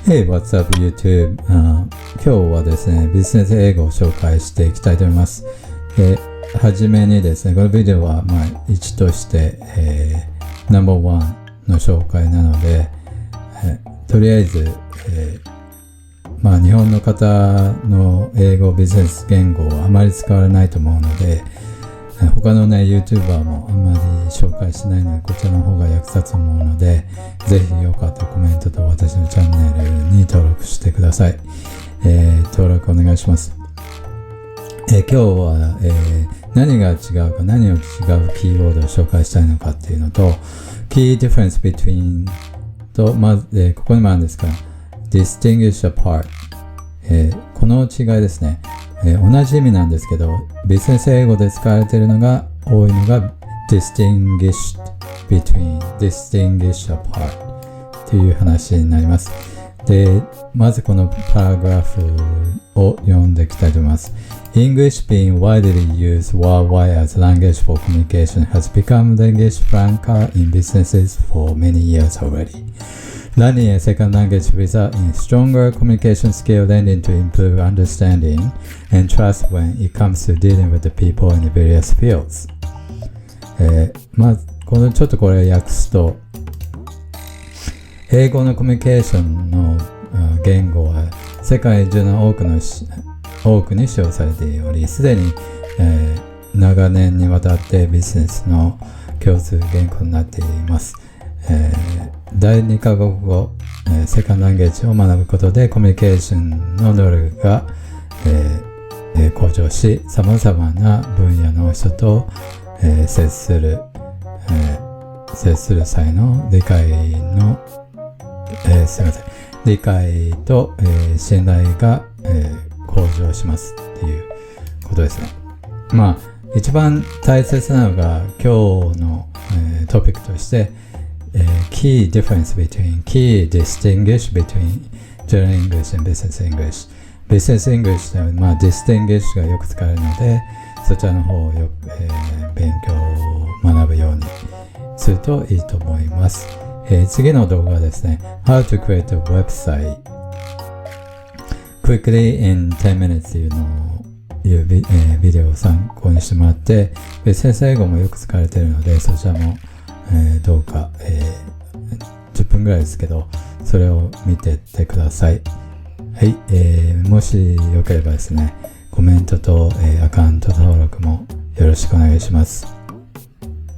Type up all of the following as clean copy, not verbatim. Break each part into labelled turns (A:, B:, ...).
A: Hey, what's up YouTube? 今日はですね、ビジネス英語を紹介していきたいと思います。はじめにですね、このビデオは1として、No.1 の紹介なので、とりあえず、日本の方の英語ビジネス言語はあまり使われないと思うので、他のね YouTuber もあんまり紹介しないのでこちらの方が役立つと思うので、ぜひよかったらコメントと私のチャンネルに登録してください。登録お願いします。今日は、何が違うか、何を違うキーワードを紹介したいのかっていうのと、Key difference between と、まず、ここにもあるんですが、distinguish apart、この違いですね。同じ意味なんですけど、ビジネス英語で使われているのが多いのが distinguished between, distinguish apart という話になります。で、まずこのパラグラフを読んでいきたいと思います。English being widely used worldwide as language for communication has become the English franca in businesses for many years already.Learning a second language results in stronger communication skills tending to improve understanding and trust when it comes to dealing with the people in the various fields. ちょっとこれ訳すと、英語のコミュニケーションの言語は世界中の多くに使用されており、すでに、長年にわたってビジネスの共通言語になっています。第二カ国語、セカンドランゲージを学ぶことでコミュニケーションの能力が、向上し、様々な分野の人と、接する際の理解と、信頼が、向上しますっていうことですね。一番大切なのが今日の、トピックとしてKey difference between, key distinguish between General English and Business English. Business English では、distinguish がよく使われるので、そちらの方をよく、勉強を学ぶようにするといいと思います。次の動画はですね、How to create a website quickly in 10 minutes というのをビデオを参考にしてもらって、ビジネス英語もよく使われているので、そちらもどうか、10分ぐらいですけど、それを見てってください。はい、もしよければですね、コメントと、アカウント登録もよろしくお願いします。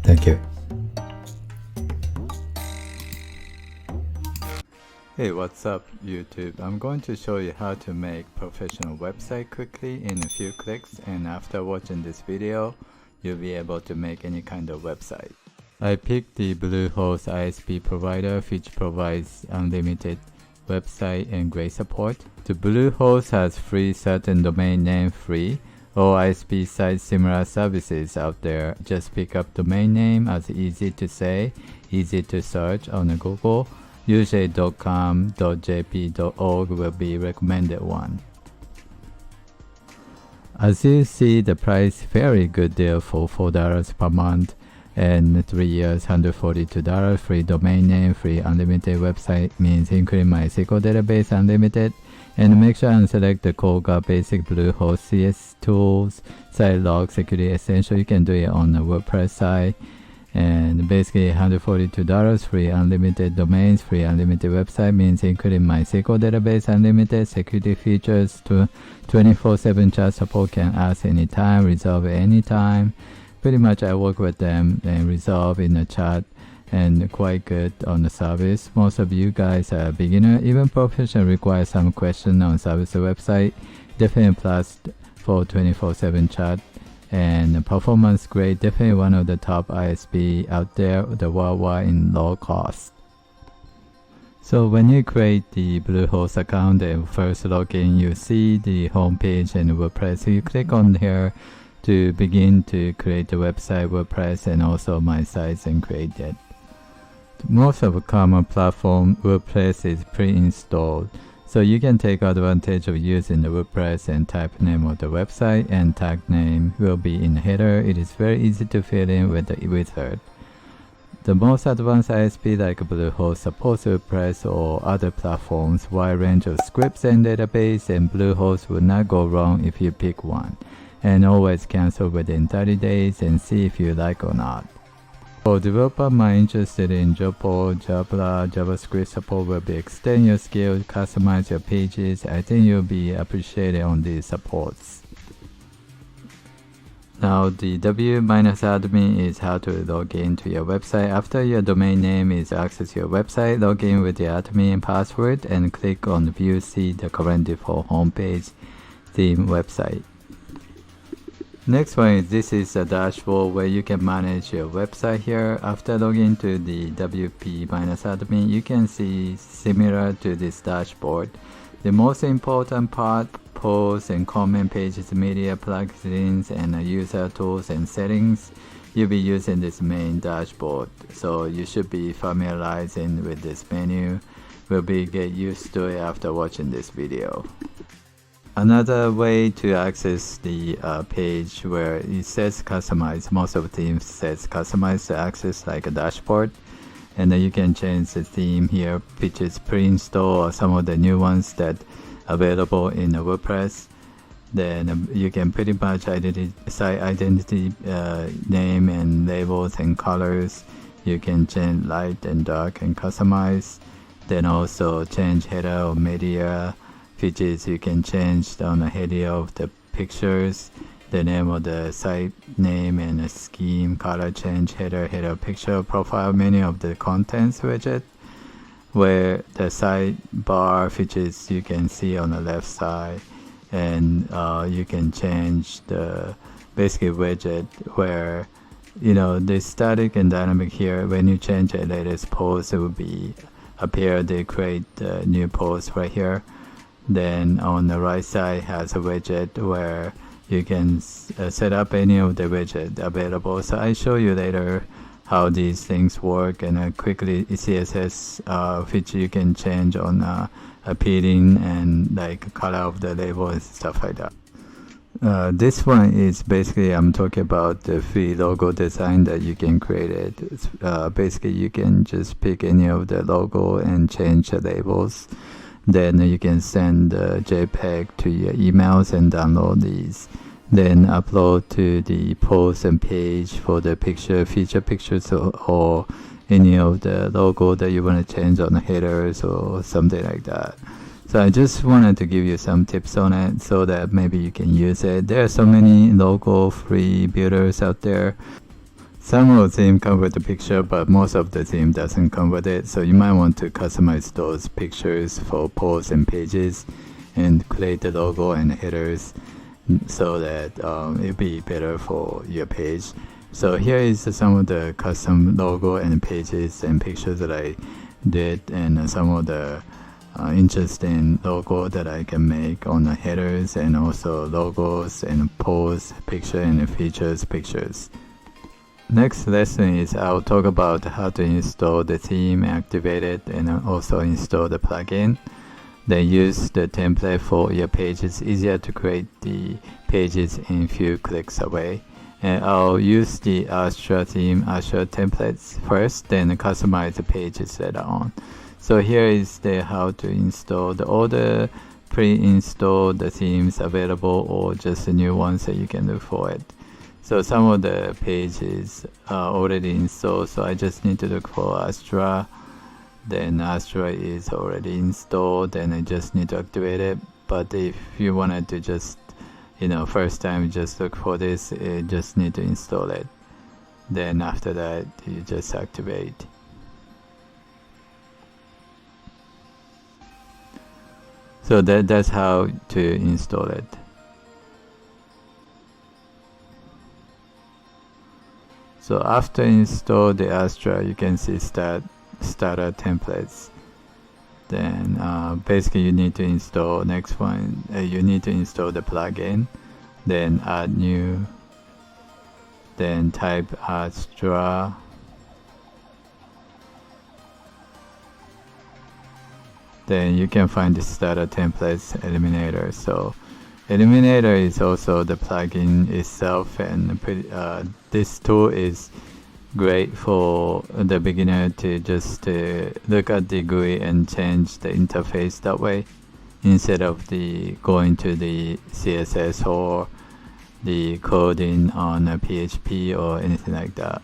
A: Thank you. Hey, what's up, YouTube? I'm going to show you how to make professional website quickly in a few clicks, and after watching this video, you'll be able to make any kind of website.I picked the Bluehost ISP provider, which provides unlimited website and great support. The Bluehost has free certain domain name free. All ISP sites similar services out there. Just pick up domain name as easy to say, easy to search on Google. Usually .com, .jp, .org will be recommended one. As you see, the price very good deal for $4 per month.And 3 years, $142, free domain name, free unlimited website means including MySQL database unlimited. And make sure and select the Koga basic Bluehost CS tools, site log, security essential. You can do it on the WordPress site. And basically $142, free unlimited domains, free unlimited website means including MySQL database unlimited, security features to 24/7 chat support, can ask anytime, resolve anytime.Pretty much I work with them and resolve in the chat and quite good on the service. Most of you guys are beginner, even professional require some question on service website. Definitely plus for 24/7 chat and the performance great. Definitely one of the top ISP out there, the worldwide in low cost. So when you create the Bluehost account and first login, you see the homepage and WordPress. So you click on here.to begin to create the website, WordPress, and also my sites and create it. Most of the common platform, WordPress is pre-installed, so you can take advantage of using the WordPress and type name of the website and tag name will be in the header. It is very easy to fill in with the wizard. The most advanced ISP like Bluehost supports WordPress or other platforms, wide range of scripts and database, and Bluehost will not go wrong if you pick one, and always cancel within 30 days and see if you like or not. For developers interested in Drupal, Java, JavaScript support will be extend your skills, customize your pages. I think you'll be appreciated on these supports. Now the W-admin is how to log into your website. After your domain name is access your website, log in with the admin password and click on view see the current default homepage theme website. Next one is this is a dashboard where you can manage your website here. After logging to the WP-admin, you can see similar to this dashboard. The most important part, posts and comment pages, media plugins, and user tools and settings. You'll be using this main dashboard, so you should be familiarizing with this menu. Will be get used to it after watching this video. Another way to access the page where it says customize, most of the themes says customize to access like a dashboard, and then you can change the theme here, which is pre-install or some of the new ones that available in the WordPress. Then you can pretty much site identity, name and labels and colors. You can change light and dark and customize. Then also change header or media features. You can change on the header of the pictures, the name of the site name and the scheme, color change, header picture, profile menu of the contents widget, where the sidebar features you can see on the left side, and you can change the basic widget where the static and dynamic here. When you change the latest post, it will be appear they create the new post right here. Then on the right side has a widget where you can set up any of the widget available. So I show you later how these things work, and quickly CSS feature you can change on appealing and like color of the label and stuff like that. This one is basically I'm talking about the free logo design that you can create it. Basically you can just pick any of the logo and change the labels. Then you can send JPEG to your emails and download these. Then upload to the post and page for the feature pictures or any of the logo that you want to change on the headers or something like that. So I just wanted to give you some tips on it so that maybe you can use it. There are so many logo free builders out there. Some of the theme come with the picture, but most of the theme doesn't come with it. So you might want to customize those pictures for posts and pages and create the logo and headers so that it'll be better for your page. So here is some of the custom logo and pages and pictures that I did, and some of the interesting logo that I can make on the headers, and also logos and posts, picture and features pictures. Next lesson is I'll talk about how to install the theme, activate it, and also install the plugin. Then use the template for your pages. Easier to create the pages in few clicks away. And I'll use the Astra theme, Astra templates first, then customize the pages later on. So here is the how to install all the pre-installed themes available, or just the new ones that you can look for it. So some of the pages are already installed, so I just need to look for Astra. Then Astra is already installed, and I just need to activate it. But if you wanted to just, first time just look for this, you just need to install it. Then after that, you just activate. So that's how to install it. So after install the Astra, you can see starter templates. Then basically you need to install next one. You need to install the plugin. Then add new. Then type Astra. Then you can find the starter templates eliminator. So eliminator is also the plugin itself, and this tool is
B: great for the beginner to just look at the GUI and change the interface that way instead of going to the CSS or the coding on a PHP or anything like that.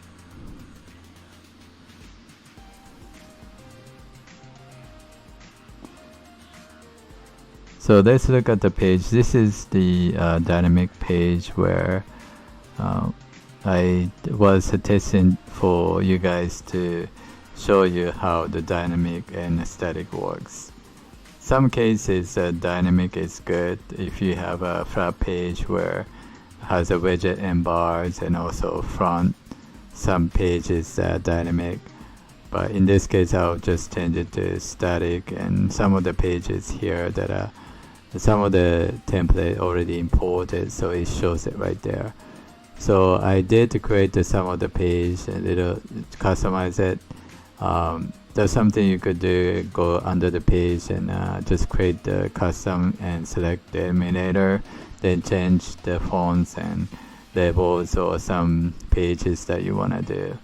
B: So let's look at the page. This is the dynamic page where I was testing for you guys to show you how the dynamic and static works. Some cases dynamic is good if you have a flat page where it has a widget and bars and also front. Some pages are dynamic, but in this case I'll just change it to static, and some of the pages here that are some of the template already imported, so it shows it right there. So I did create some of the page and little customize it. There's something you could do, go under the page and just create the custom and select the eliminator, then change the fonts and labels or some pages that you want to do.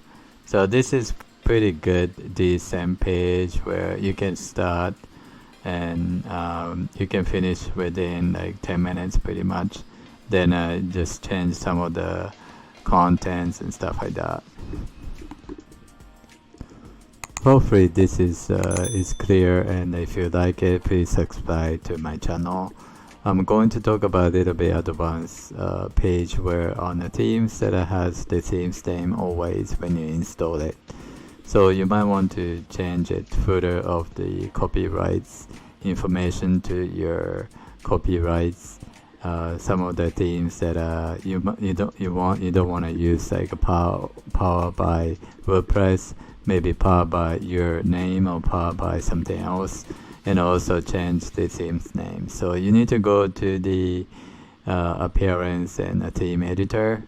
B: So this is pretty good, decent page where you can start and you can finish within like 10 minutes pretty much. Then just change some of the contents and stuff like that. Hopefully this is clear, and if you like it, please subscribe to my channel. I'm going to talk about a little bit advanced page where on the themes that has the themes name always when you install it. So you might want to change it footer of the copyrights information to your copyrights. Some of the themes that you don't want to use, like power by WordPress, maybe power by your name or power by something else, and also change the theme's name. So you need to go to the appearance and a theme editor.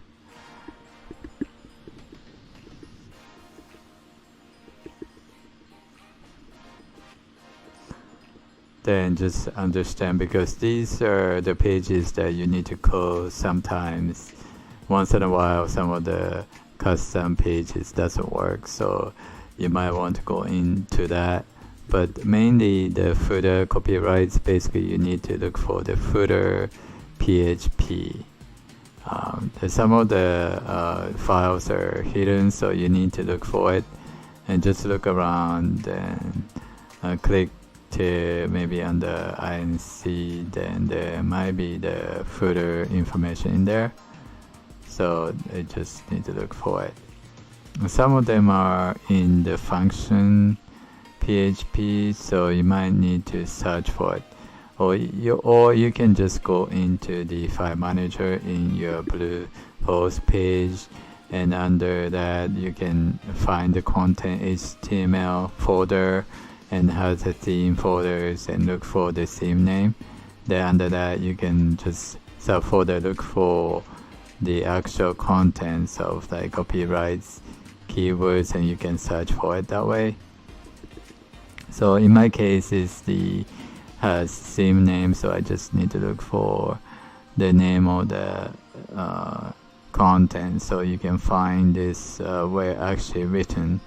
B: Then just understand, because these are the pages that you need to code sometimes. Once in a while, some of the custom pages doesn't work, so you might want to go into that. But mainly the footer copyrights, basically you need to look for the footer PHP. Some of the files are hidden, so you need to look for it and just look around and click to maybe under INC, then there might be the footer information in there, so I just need to look for it. Some of them are in the function PHP, so you might need to search for it, or you can just go into the file manager in your Blue Post page, and under that you can find the content HTML folder and has the theme folders, and look for the theme name. Then under that you can just subfolder look for the actual contents of the copyrights keywords, and you can search for it that way. So in my case has theme name, so I just need to look for the name of the content, so you can find this where actually written.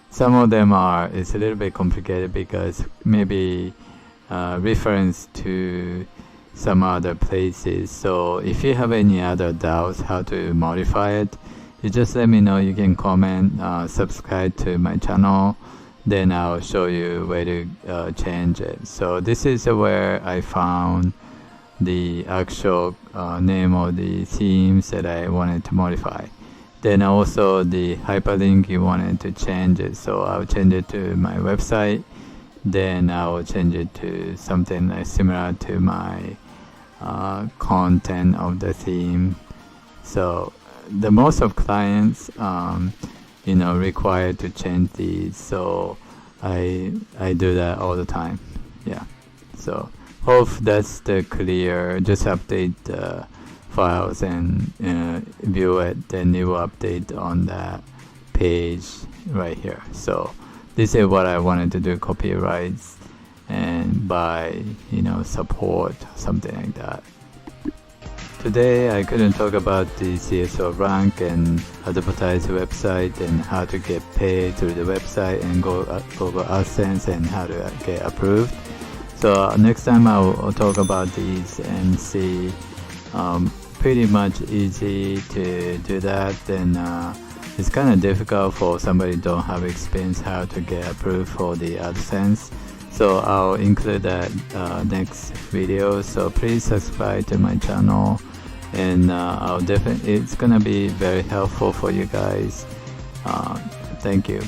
B: Some of them it's a little bit complicated because maybe reference to some other places. So if you have any other doubts how to modify it, you just let me know. You can comment, subscribe to my channel, then I'll show you where to change it. So this is where I found the actual name of the themes that I wanted to modify. Then also the hyperlink, you wanted to change it, so I'll change it to my website. Then I'll change it to something like similar to my content of the theme. So the most of clients required to change these, so I do that all the time. Yeah, so hope that's the clear. Just update the files and view it, then you will update on that page right here. So this is what I wanted to do, copyrights and by support, something like that. today I couldn't talk about the CSO rank and advertise website and how to get paid through the website and Google AdSense and how to get approved. So next time I'll talk about these and see. Pretty much easy to do that, and it's kind of difficult for somebody who don't have experience how to get approved for the AdSense. So I'll include that next video. So please subscribe to my channel, and it's gonna be very helpful for you guys. Thank you.